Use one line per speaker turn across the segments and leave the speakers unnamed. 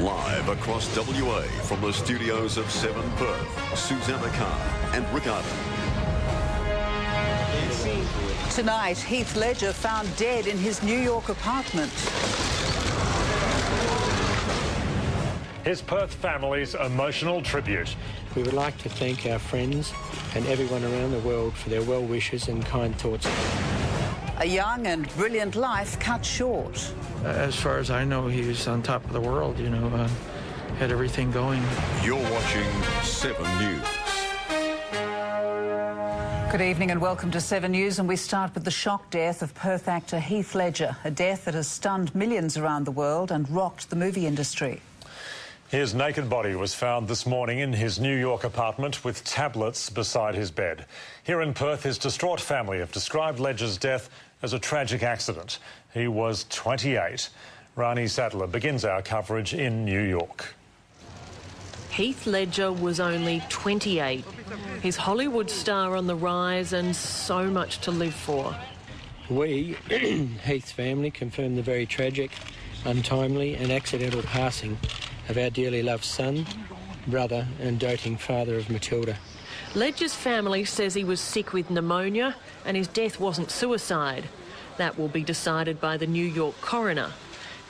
Live across WA from the studios of 7 Perth, Susanna Carr and Rick Arden.
Tonight, Heath Ledger found dead in his New York apartment.
His Perth family's emotional tribute.
We would like to thank our friends and everyone around the world for their well wishes and kind thoughts.
A young and brilliant life cut short.
As far as I know, he was on top of the world, you know, had everything going.
You're watching 7 News.
Good evening and welcome to 7 News, and we start with the shock death of Perth actor Heath Ledger, a death that has stunned millions around the world and rocked the movie industry.
His naked body was found this morning in his New York apartment with tablets beside his bed. Here in Perth, his distraught family have described Ledger's death as a tragic accident. He was 28. Rani Sadler begins our coverage in New York.
Heath Ledger was only 28. His Hollywood star on the rise and so much to live for.
We, Heath's family, confirm the very tragic, untimely and accidental passing of our dearly loved son, brother and doting father of Matilda.
Ledger's family says he was sick with pneumonia and his death wasn't suicide. That will be decided by the New York coroner.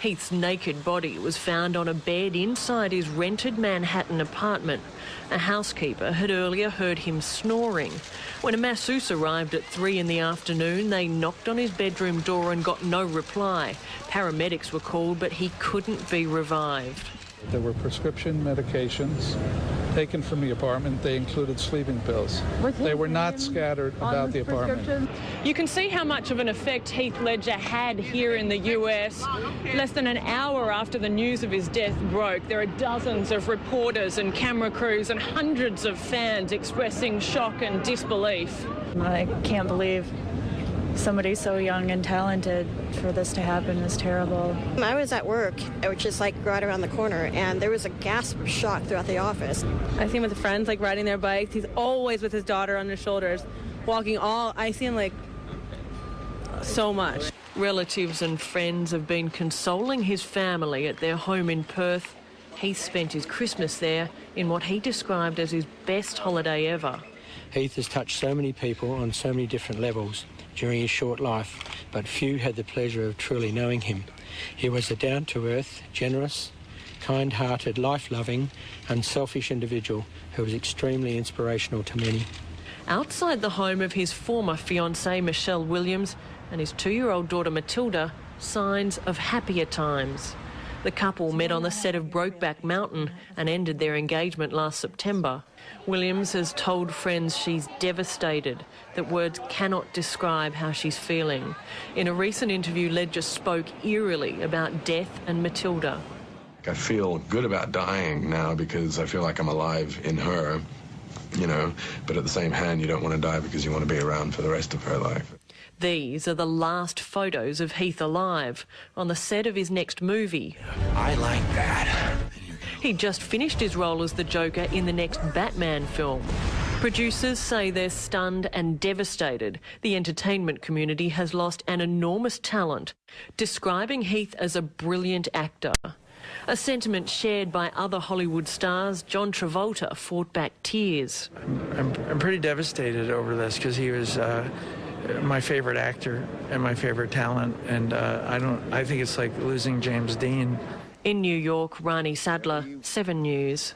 Heath's naked body was found on a bed inside his rented Manhattan apartment. A housekeeper had earlier heard him snoring. When a masseuse arrived at 3 in the afternoon, they knocked on his bedroom door and got no reply. Paramedics were called, but he couldn't be revived.
There were prescription medications taken from the apartment. They included sleeping pills. They were not scattered about the apartment.
You can see how much of an effect Heath Ledger had here in the US. Less than an hour after the news of his death broke, there are dozens of reporters and camera crews and hundreds of fans expressing shock and disbelief.
I can't believe somebody so young and talented for this to happen is terrible.
I was at work, which is like right around the corner, and there was a gasp of shock throughout the office.
I see him with friends, like riding their bikes. He's always with his daughter on his shoulders, walking I see him like so much.
Relatives and friends have been consoling his family at their home in Perth. He spent his Christmas there in what he described as his best holiday ever.
Heath has touched so many people on so many different levels during his short life, but few had the pleasure of truly knowing him. He was a down-to-earth, generous, kind-hearted, life-loving, unselfish individual who was extremely inspirational to many.
Outside the home of his former fiancée, Michelle Williams, and his 2-year-old daughter, Matilda, signs of happier times. The couple met on the set of Brokeback Mountain and ended their engagement last September. Williams has told friends she's devastated, that words cannot describe how she's feeling. In a recent interview, Ledger spoke eerily about death and Matilda.
I feel good about dying now because I feel like I'm alive in her, you know, but at the same hand, you don't want to die because you want to be around for the rest of her life.
These are the last photos of Heath alive on the set of his next movie.
I like that.
He just finished his role as the Joker in the next Batman film. Producers say they're stunned and devastated. The entertainment community has lost an enormous talent, describing Heath as a brilliant actor. A sentiment shared by other Hollywood stars. John Travolta fought back tears.
I'm pretty devastated over this because he was my favorite actor and my favorite talent, and I think it's like losing James Dean.
In New York, Rani Sadler, 7 News.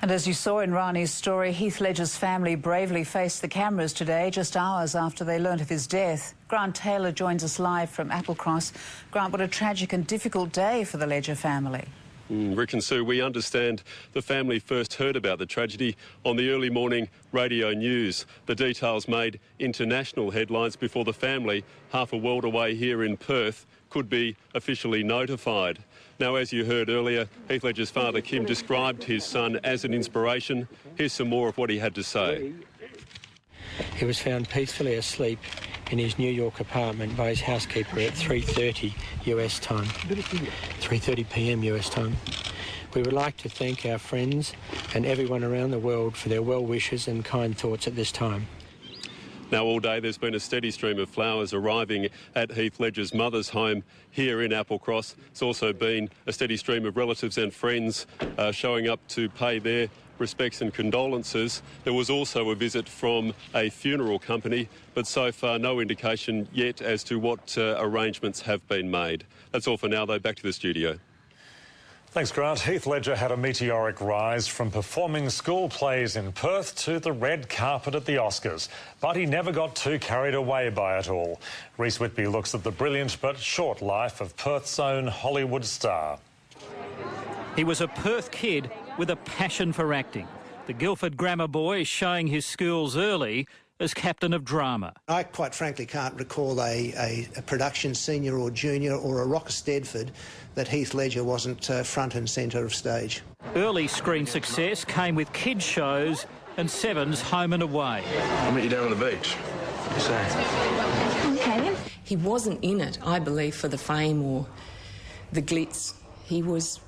And as you saw in Rani's story, Heath Ledger's family bravely faced the cameras today, just hours after they learnt of his death. Grant Taylor joins us live from Applecross. Grant, what a tragic and difficult day for the Ledger family.
Rick and Sue, we understand the family first heard about the tragedy on the early morning radio news. The details made international headlines before the family, half a world away here in Perth, could be officially notified. Now, as you heard earlier, Heath Ledger's father, Kim, described his son as an inspiration. Here's some more of what he had to say.
He was found peacefully asleep in his New York apartment by his housekeeper at 3:30 US time, 3:30 p.m. US time. We would like to thank our friends and everyone around the world for their well wishes and kind thoughts at this time.
Now, all day there's been a steady stream of flowers arriving at Heath Ledger's mother's home here in Applecross. It's also been a steady stream of relatives and friends showing up to pay their respects and condolences. There was also a visit from a funeral company, but so far no indication yet as to what arrangements have been made. That's all for now, though. Back to the studio.
Thanks, Grant. Heath Ledger had a meteoric rise from performing school plays in Perth to the red carpet at the Oscars. But he never got too carried away by it all. Reece Whitby looks at the brilliant but short life of Perth's own Hollywood star.
He was a Perth kid with a passion for acting. The Guildford grammar boy is showing his skills early as captain of drama.
I quite frankly can't recall a production senior or junior or a Rocksteadford that Heath Ledger wasn't front and centre of stage.
Early screen success came with kids' shows and Seven's Home and Away.
I'll meet you down on the beach. What do you say?
Okay then. He wasn't in it, I believe, for the fame or the glitz. He was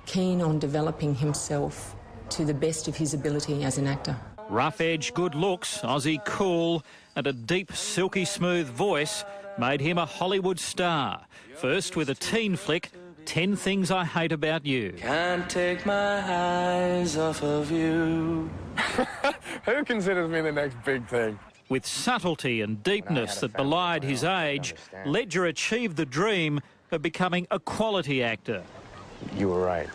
keen on developing himself to the best of his ability as an actor.
Rough edge, good looks, Aussie cool, and a deep, silky smooth voice made him a Hollywood star. First with a teen flick, 10 Things I Hate About You.
Can't take my eyes off of you.
Who considers me the next big thing?
With subtlety and deepness that belied his age, Ledger achieved the dream of becoming a quality actor.
You were right.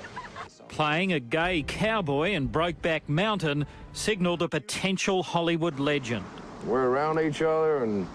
Playing a gay cowboy in Brokeback Mountain signalled a potential Hollywood legend.
We're around each other and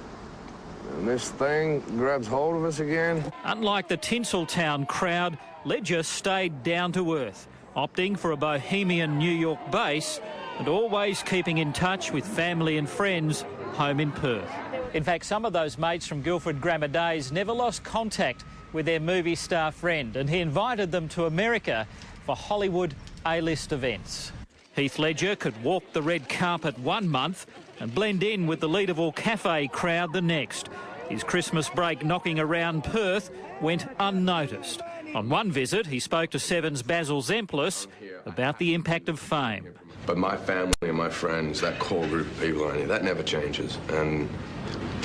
this thing grabs hold of us again.
Unlike the Tinseltown crowd, Ledger stayed down to earth, opting for a bohemian New York base and always keeping in touch with family and friends home in Perth. In fact, some of those mates from Guildford Grammar days never lost contact with their movie star friend, and he invited them to America for Hollywood A-list events. Heath Ledger could walk the red carpet one month and blend in with the Leaderville Cafe crowd the next. His Christmas break knocking around Perth went unnoticed. On one visit, he spoke to Seven's Basil Zemplis about the impact of fame.
But my family and my friends, that core group of people, that never changes. And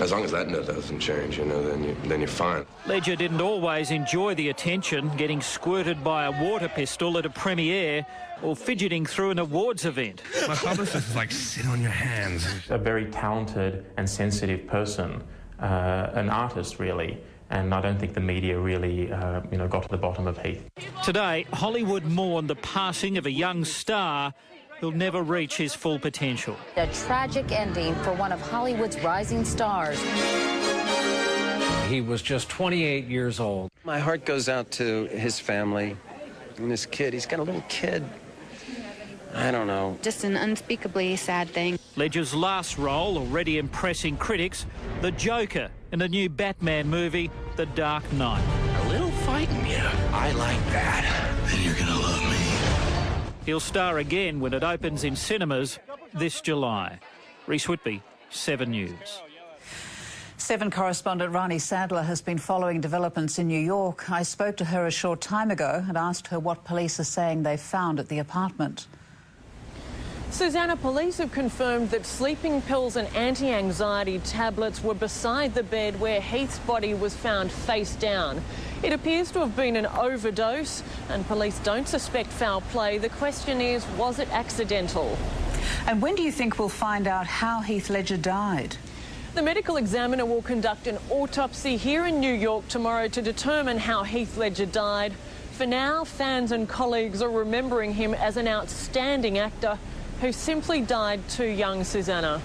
as long as that doesn't change, then you're fine.
Ledger didn't always enjoy the attention, getting squirted by a water pistol at a premiere or fidgeting through an awards event.
My publicist is like, sit on your hands.
A very talented and sensitive person, an artist really, and I don't think the media really, got to the bottom of Heath.
Today, Hollywood mourned the passing of a young star who'll never reach his full potential.
A tragic ending for one of Hollywood's rising stars.
He was just 28 years old.
My heart goes out to his family and this kid. He's got a little kid. I don't know.
Just an unspeakably sad thing.
Ledger's last role, already impressing critics, the Joker in the new Batman movie, The Dark Knight.
A little fighting, yeah. I like that. Then you're gonna love me.
He'll star again when it opens in cinemas this July. Reece Whitby, 7 News.
7 correspondent Rani Sadler has been following developments in New York. I spoke to her a short time ago and asked her what police are saying they found at the apartment.
Susanna, police have confirmed that sleeping pills and anti-anxiety tablets were beside the bed where Heath's body was found face down. It appears to have been an overdose and police don't suspect foul play. The question is, was it accidental?
And when do you think we'll find out how Heath Ledger died?
The medical examiner will conduct an autopsy here in New York tomorrow to determine how Heath Ledger died. For now, fans and colleagues are remembering him as an outstanding actor who simply died too young, Susanna.